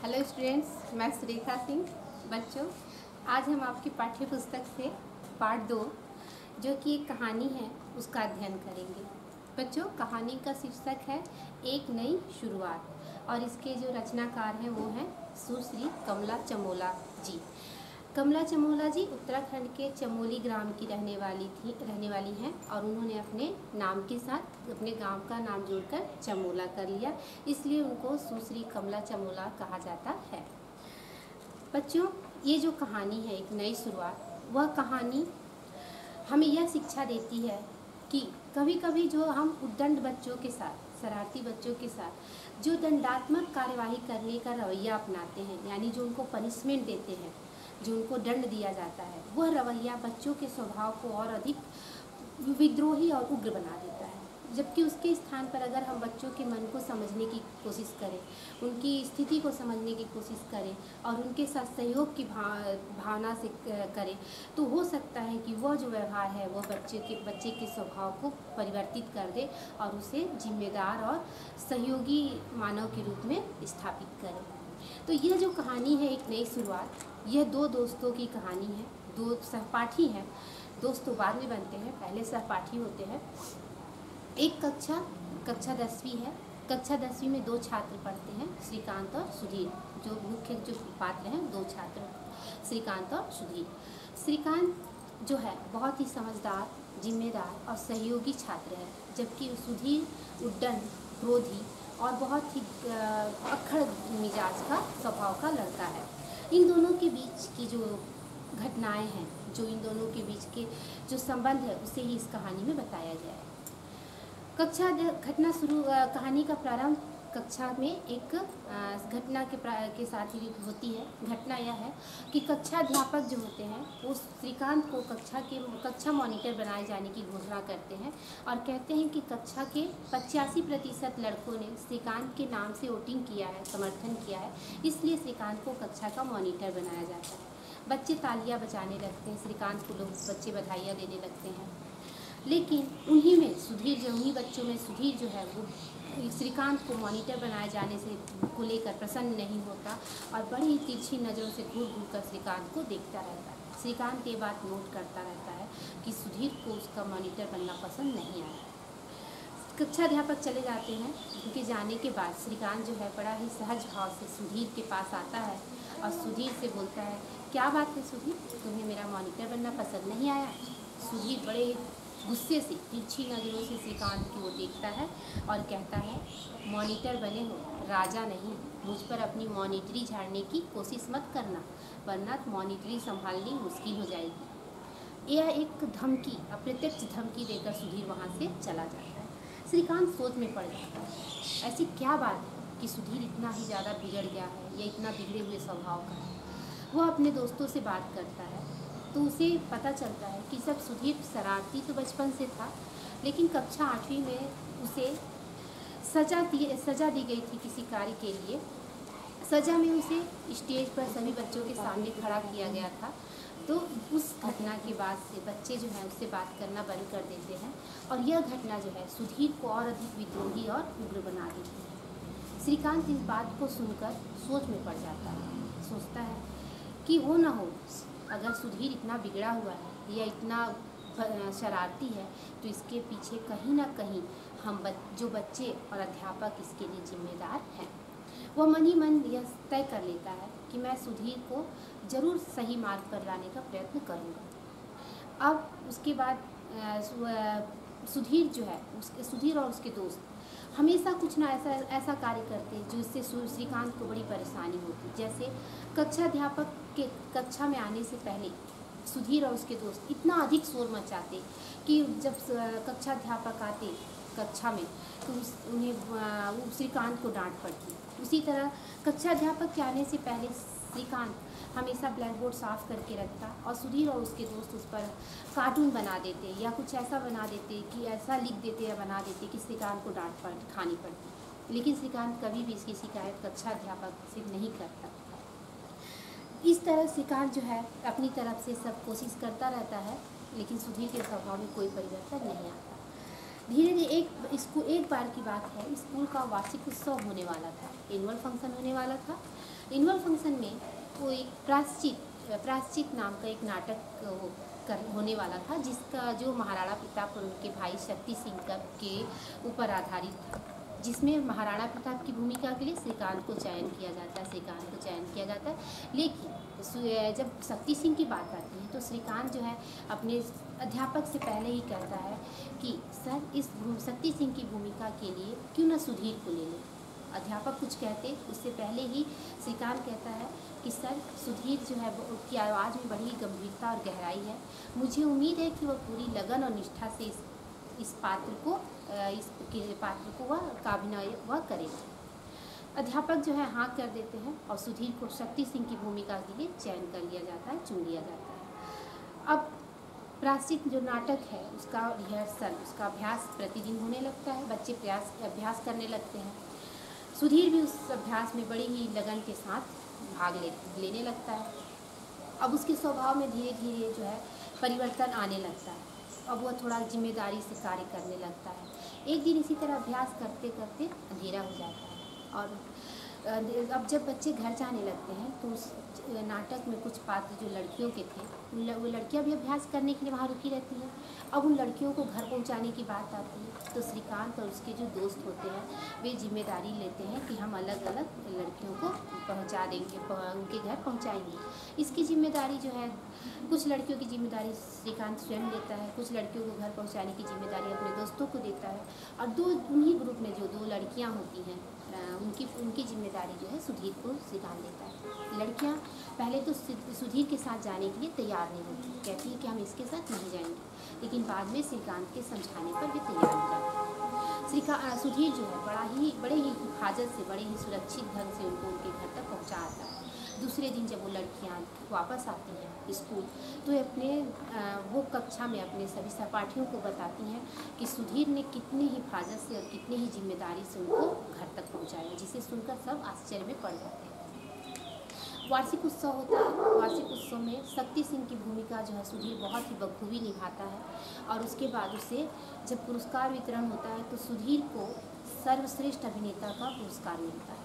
Hello students, मैं सुरेखा सिंह। बच्चों, आज हम आपकी पाठ्य पुस्तक से पार्ट 2 जो कि एक कहानी है उसका अध्ययन करेंगे। बच्चों, कहानी का शीर्षक है एक नई शुरुआत और इसके जो रचनाकार हैं वो हैं सुश्री कमला चमोला जी। कमला चमोला जी उत्तराखंड के चमोली ग्राम की रहने वाली हैं और उन्होंने अपने नाम के साथ अपने गांव का नाम जोड़कर चमोला कर लिया, इसलिए उनको सुश्री कमला चमोला कहा जाता है। बच्चों, ये जो कहानी है एक नई शुरुआत, वह कहानी हमें यह शिक्षा देती है कि कभी कभी जो हम उद्दंड बच्चों के साथ, शरारती बच्चों के साथ जो दंडात्मक कार्यवाही करने का रवैया अपनाते हैं, यानी जो उनको पनिशमेंट देते हैं, जो उनको दंड दिया जाता है, वह रवैया बच्चों के स्वभाव को और अधिक विद्रोही और उग्र बना देता है। जबकि उसके स्थान पर अगर हम बच्चों के मन को समझने की कोशिश करें, उनकी स्थिति को समझने की कोशिश करें और उनके साथ सहयोग की भावना से करें, तो हो सकता है कि वह जो व्यवहार है वह बच्चे के स्वभाव को परिवर्तित कर दे और उसे जिम्मेदार और सहयोगी मानव के रूप में स्थापित करे। तो यह जो कहानी है एक नई शुरुआत, यह दो दोस्तों की कहानी है। दो सहपाठी हैं, दोस्त तो बाद में बनते हैं, पहले सहपाठी होते हैं। एक कक्षा 10वीं है। कक्षा 10वीं में दो छात्र पढ़ते हैं, श्रीकांत और सुधीर। जो मुख्य जो पात्र हैं दो छात्र, श्रीकांत और सुधीर। श्रीकांत जो है बहुत ही समझदार, जिम्मेदार और सहयोगी छात्र है, जबकि सुधीर उद्दंड, क्रोधी और बहुत ही अक्खड़ मिजाज का स्वभाव का लड़का है। इन दोनों के बीच की जो घटनाएं हैं, जो इन दोनों के बीच के जो संबंध है, उसे ही इस कहानी में बताया गया है। कहानी का प्रारंभ कक्षा में एक घटना के साथ ही होती है। घटना यह है कि कक्षाध्यापक जो होते हैं वो श्रीकांत को कक्षा मॉनिटर बनाए जाने की घोषणा करते हैं और कहते हैं कि कक्षा के 85% लड़कों ने श्रीकांत के नाम से वोटिंग किया है, समर्थन किया है, इसलिए श्रीकांत को कक्षा का मॉनिटर बनाया जाता है। बच्चे तालियां बजाने लगते हैं, श्रीकांत को बच्चे बधाइयाँ देने लगते हैं। लेकिन उन्हीं बच्चों में सुधीर जो है वो श्रीकांत को मॉनिटर बनाए जाने से को लेकर प्रसन्न नहीं होता और बड़ी ही तिरछी नज़रों से घूर कर श्रीकांत को देखता रहता है। श्रीकांत ये बात नोट करता रहता है कि सुधीर को उसका मॉनिटर बनना पसंद नहीं आया। कक्षाध्यापक चले जाते हैं। उनके जाने के बाद श्रीकांत जो है बड़ा ही सहज भाव से सुधीर के पास आता है और सुधीर से बोलता है, क्या बात है सुधीर, तुम्हें मेरा मॉनिटर बनना पसंद नहीं आया? सुधीर बड़े गुस्से से, तिरछी नज़रों से श्रीकांत की ओर देखता है और कहता है, मॉनिटर बने हो, राजा नहीं। मुझ पर अपनी मॉनिटरी झाड़ने की कोशिश मत करना, वरना मॉनिटरी संभालनी मुश्किल हो जाएगी। यह एक धमकी, अप्रत्यक्ष धमकी देकर सुधीर वहाँ से चला जाता है। श्रीकांत सोच में पड़ जाता है, ऐसी क्या बात है कि सुधीर इतना ही ज़्यादा बिगड़ गया है या इतना बिगड़े हुए स्वभाव का है। वह अपने दोस्तों से बात करता है तो उसे पता चलता है कि सब सुधीर शरारती तो बचपन से था, लेकिन कक्षा 8वीं में उसे सज़ा दी गई थी किसी कार्य के लिए। सज़ा में उसे स्टेज पर सभी बच्चों के सामने खड़ा किया गया था। तो उस घटना के बाद से बच्चे जो हैं उससे बात करना बंद कर देते हैं और यह घटना जो है सुधीर को और अधिक विद्रोही और उग्र बना देती है। श्रीकांत इस बात को सुनकर सोच में पड़ जाता है, सोचता है कि वो ना हो, अगर सुधीर इतना बिगड़ा हुआ है या इतना शरारती है तो इसके पीछे कहीं ना कहीं जो बच्चे और अध्यापक इसके लिए जिम्मेदार हैं। वह मन ही मन यह तय कर लेता है कि मैं सुधीर को ज़रूर सही मार्ग पर लाने का प्रयत्न करूँगा। अब उसके बाद सुधीर और उसके दोस्त हमेशा कुछ ना ऐसा कार्य करते जिससे श्रीकांत को बड़ी परेशानी होती। जैसे कक्षाध्यापक के कक्षा में आने से पहले सुधीर और उसके दोस्त इतना अधिक शोर मचाते कि जब कक्षाध्यापक आते कक्षा में तो उन्हें श्रीकांत को डांट पड़ती। उसी तरह कक्षाध्यापक के आने से पहले श्रीकांत हमेशा ब्लैक बोर्ड साफ़ करके रखता और सुधीर और उसके दोस्त उस पर कार्टून बना देते या कुछ ऐसा बना देते कि ऐसा लिख देते या बना देते कि श्रीकांत को डांट खानी पड़ती। लेकिन श्रीकांत कभी भी इसकी शिकायत कक्षाध्यापक से नहीं करता। इस तरह श्रीकांत जो है अपनी तरफ से सब कोशिश करता रहता है, लेकिन सुधीर के स्वभाव में कोई परिवर्तन नहीं आता। धीरे धीरे एक बार की बात है, स्कूल का वार्षिक उत्सव होने वाला था, एनुअल फंक्शन होने वाला था। एनुअल फंक्शन में वो एक प्रायश्चित नाम का एक नाटक होने वाला था, जिसका जो महाराणा प्रताप और उनके भाई शक्ति सिंह के ऊपर आधारित था, जिसमें महाराणा प्रताप की भूमिका के लिए श्रीकांत को चयन किया जाता है। लेकिन जब शक्ति सिंह की बात आती है तो श्रीकांत जो है अपने अध्यापक से पहले ही कहता है कि सर इस शक्ति सिंह की भूमिका के लिए क्यों ना सुधीर को ले लें। अध्यापक कुछ कहते उससे पहले ही श्रीकांत कहता है कि सर सुधीर जो है उसकी आवाज़ में बड़ी गंभीरता और गहराई है, मुझे उम्मीद है कि वह पूरी लगन और निष्ठा से इस पात्र को वह काबिनाई वह करेगा। अध्यापक जो है हाँ कर देते हैं और सुधीर को शक्ति सिंह की भूमिका के लिए चयन कर लिया जाता है, चुन लिया जाता है। अब प्रायश्चित जो नाटक है उसका रिहर्सल, उसका अभ्यास प्रतिदिन होने लगता है, बच्चे अभ्यास करने लगते हैं। सुधीर भी उस अभ्यास में बड़ी ही लगन के साथ भाग लेने लगता है। अब उसके स्वभाव में धीरे धीरे जो है परिवर्तन आने लगता है। अब वह थोड़ा जिम्मेदारी से कार्य करने लगता है। एक दिन इसी तरह अभ्यास करते करते अंधेरा हो जाता है और अब जब बच्चे घर जाने लगते हैं तो उस नाटक में कुछ पात्र जो लड़कियों के थे वो लड़कियां भी अभ्यास करने के लिए वहाँ रुकी रहती हैं। अब उन लड़कियों को घर पहुँचाने की बात आती है तो श्रीकांत और उसके जो दोस्त होते हैं वे जिम्मेदारी लेते हैं कि हम अलग अलग लड़कियों को पहुँचा देंगे, उनके घर पहुँचाएंगे। इसकी जिम्मेदारी जो है कुछ लड़कियों की जिम्मेदारी श्रीकांत स्वयं लेता है, कुछ लड़कियों को घर पहुंचाने की जिम्मेदारी अपने दोस्तों को देता है और उन्हीं ग्रुप में जो 2 लड़कियां होती हैं उनकी जिम्मेदारी जो है सुधीर को श्रीकांत देता है। लड़कियां पहले तो सुधीर के साथ जाने के लिए तैयार नहीं होती, कहती है कि हम इसके साथ नहीं जाएंगे, लेकिन बाद में श्रीकांत के समझाने पर भी तैयार हो जाते हैं। सुधीर जो है बड़े ही हिफाजत से, बड़े ही सुरक्षित ढंग से उनको उनके घर तक पहुँचा आता है। दूसरे दिन जब वो लड़कियां वापस आती हैं स्कूल तो वो कक्षा में अपने सभी सहपाठियों को बताती हैं कि सुधीर ने कितनी हिफाजत से और कितनी ही जिम्मेदारी से उनको घर तक पहुंचाया, जिसे सुनकर सब आश्चर्य में पड़ जाते हैं। वार्षिक उत्सव होता है। वार्षिक उत्सव में शक्ति सिंह की भूमिका जो है सुधीर बहुत ही बखूबी निभाता है और उसके बाद उसे जब पुरस्कार वितरण होता है तो सुधीर को सर्वश्रेष्ठ अभिनेता का पुरस्कार मिलता है,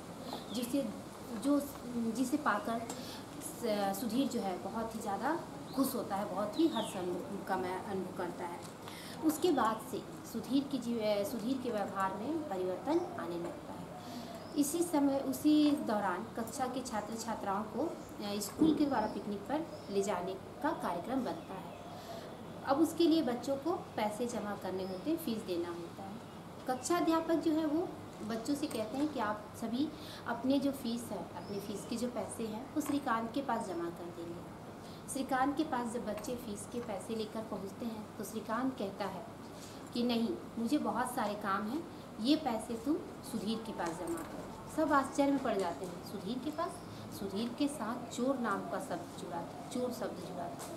जिसे पाकर सुधीर जो है बहुत ही ज़्यादा खुश होता है, बहुत ही हर्ष का अनुभव करता है। उसके बाद से सुधीर के व्यवहार में परिवर्तन आने लगता है। उसी दौरान कक्षा के छात्र छात्राओं को स्कूल के द्वारा पिकनिक पर ले जाने का कार्यक्रम बनता है। अब उसके लिए बच्चों को पैसे जमा करने होते हैं, फीस देना होता है। कक्षा अध्यापक जो है वो बच्चों से कहते हैं कि आप सभी अपने जो फीस है, अपने फीस के जो पैसे हैं वो श्रीकांत के पास जमा कर देंगे। श्रीकांत के पास जब बच्चे फीस के पैसे लेकर पहुंचते हैं तो श्रीकांत कहता है कि नहीं, मुझे बहुत सारे काम हैं, ये पैसे तुम सुधीर के पास जमा करो। सब आश्चर्य में पड़ जाते हैं, सुधीर के पास? सुधीर के साथ चोर नाम का शब्द जुड़ा था, चोर शब्द जुड़ा था।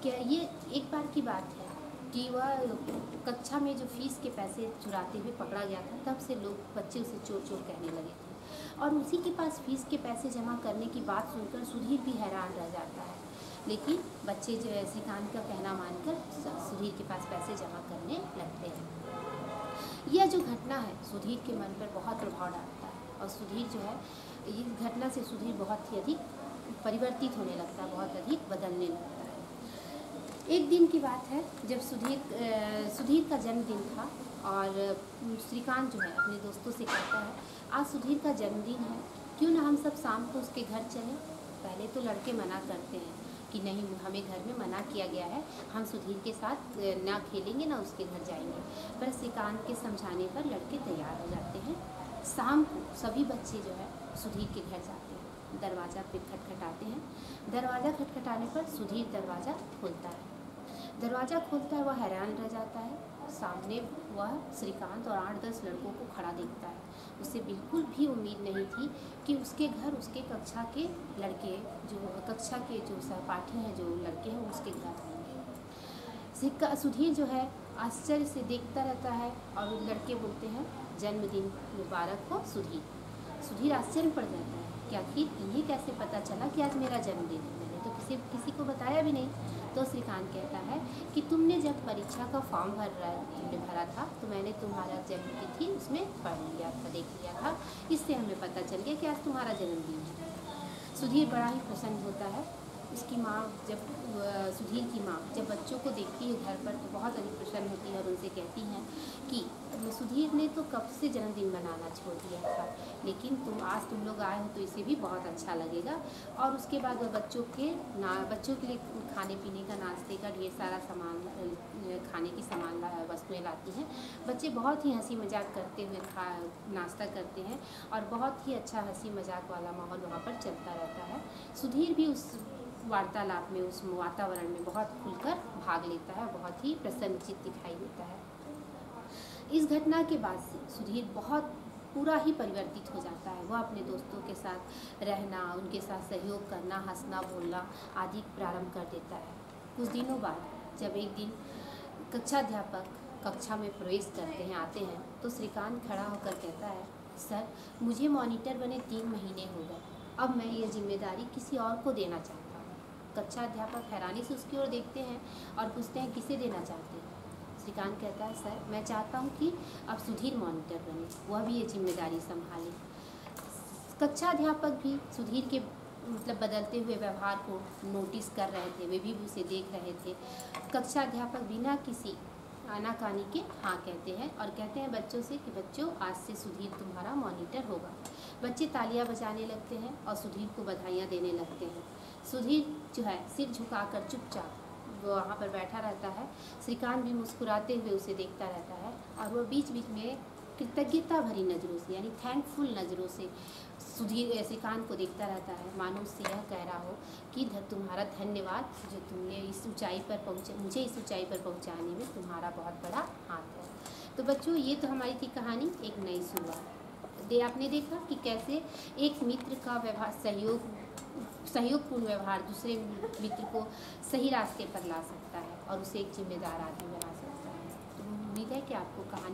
क्या ये एक बार की बात है कि वह कक्षा में जो फीस के पैसे चुराते हुए पकड़ा गया था, तब से लोग बच्चे उसे चोर चोर कहने लगे थे और उसी के पास फीस के पैसे जमा करने की बात सुनकर सुधीर भी हैरान रह जाता है। लेकिन बच्चे जो है श्रीकांत का कहना मानकर सुधीर के पास पैसे जमा करने लगते हैं। यह जो घटना है सुधीर के मन पर बहुत प्रभाव डालता है और सुधीर जो है इस घटना से सुधीर बहुत ही अधिक परिवर्तित होने लगता है, बहुत अधिक बदलने लगता है। एक दिन की बात है जब सुधीर का जन्मदिन था और श्रीकांत जो है अपने दोस्तों से कहता है, आज सुधीर का जन्मदिन है, क्यों ना हम सब शाम को उसके घर चलें। पहले तो लड़के मना करते हैं कि नहीं, हमें घर में मना किया गया है, हम सुधीर के साथ ना खेलेंगे ना उसके घर जाएंगे। पर श्रीकांत के समझाने पर लड़के तैयार हो जाते हैं। शाम को सभी बच्चे जो है सुधीर के घर जाते हैं, दरवाज़ा पे खटखटाते हैं। दरवाज़ा खटखटाने पर सुधीर दरवाज़ा खोलता है। दरवाज़ा खोलता है, वह हैरान रह जाता है। सामने वह श्रीकांत और 8-10 लड़कों को खड़ा देखता है। उसे बिल्कुल भी उम्मीद नहीं थी कि उसके घर उसके कक्षा के लड़के, जो कक्षा के जो सहपाठी हैं, जो लड़के हैं, उसके घर आएंगे। सुधीर जो है आश्चर्य से देखता रहता है और लड़के बोलते हैं, जन्मदिन मुबारक हो सुधीर। सुधीर आश्चर्य पड़ जाता है कि आखिर इन्हें कैसे पता चला कि आज मेरा जन्मदिन है, मैंने तो किसी को बताया भी नहीं। तो श्रीकांत कहता है कि तुमने जब परीक्षा का फॉर्म भरा था तो मैंने तुम्हारा जन्मतिथि उसमें पढ़ लिया था, देख लिया था, इससे हमें पता चल गया कि आज तुम्हारा जन्मदिन है। सुधीर बड़ा ही प्रसन्न होता है। उसकी माँ जब सुधीर की माँ जब बच्चों को देखती है घर पर तो बहुत अधिक प्रसन्न होती है और उनसे कहती हैं कि सुधीर ने तो कब से जन्मदिन मनाना छोड़ दिया था, लेकिन तुम लोग आए हो तो इसे भी बहुत अच्छा लगेगा। और उसके बाद वह बच्चों के लिए खाने पीने का, नाश्ते का ढेर सारा सामान, खाने की वस्तुएं लाती हैं। बच्चे बहुत ही हंसी मजाक करते हुए नाश्ता करते हैं और बहुत ही अच्छा हंसी मजाक वाला माहौल वहाँ पर चलता रहता है। सुधीर भी उस वार्तालाप में, उस वातावरण में बहुत खुलकर भाग लेता है, बहुत ही प्रसन्नचित्त दिखाई देता है। इस घटना के बाद से सुधीर बहुत पूरा ही परिवर्तित हो जाता है। वह अपने दोस्तों के साथ रहना, उनके साथ सहयोग करना, हंसना बोलना आदि प्रारंभ कर देता है। कुछ दिनों बाद जब एक दिन कक्षाध्यापक कक्षा में प्रवेश करते हैं, आते हैं, तो श्रीकांत खड़ा होकर कहता है, सर मुझे मॉनिटर बने 3 महीने हो गए, अब मैं ये जिम्मेदारी किसी और को देना चाहता हूँ। कक्षाध्यापक हैरानी से उसकी ओर देखते हैं और पूछते हैं, किसे देना चाहते हैं? श्रीकांत कहता है, सर मैं चाहता हूँ कि अब सुधीर मॉनिटर बने, वह भी ये जिम्मेदारी संभाले। कक्षाध्यापक भी सुधीर के बदलते हुए व्यवहार को नोटिस कर रहे थे, वे भी उसे देख रहे थे। कक्षाध्यापक बिना किसी आनाकानी के हाँ कहते हैं और कहते हैं बच्चों से कि बच्चों आज से सुधीर तुम्हारा मॉनिटर होगा। बच्चे तालियां बजाने लगते हैं और सुधीर को बधाइयाँ देने लगते हैं। सुधीर जो है सिर झुकाकर चुपचाप वहाँ पर बैठा रहता है। श्रीकांत भी मुस्कुराते हुए उसे देखता रहता है और वह बीच बीच में कृतज्ञता भरी नज़रों से, यानी थैंकफुल नज़रों से श्रीकांत को देखता रहता है, मानो उससे यह कह रहा हो कि तुम्हारा धन्यवाद, जो तुमने मुझे इस ऊंचाई पर पहुंचाने में तुम्हारा बहुत बड़ा हाथ है। तो बच्चों, ये तो हमारी थी कहानी एक नई शुरुआत। आपने देखा कि कैसे एक मित्र का व्यवहार, सहयोगपूर्ण व्यवहार दूसरे मित्र को सही रास्ते पर ला सकता है और उसे एक जिम्मेदार आदमी बना सकता है। तो उम्मीद है कि आपको कहानी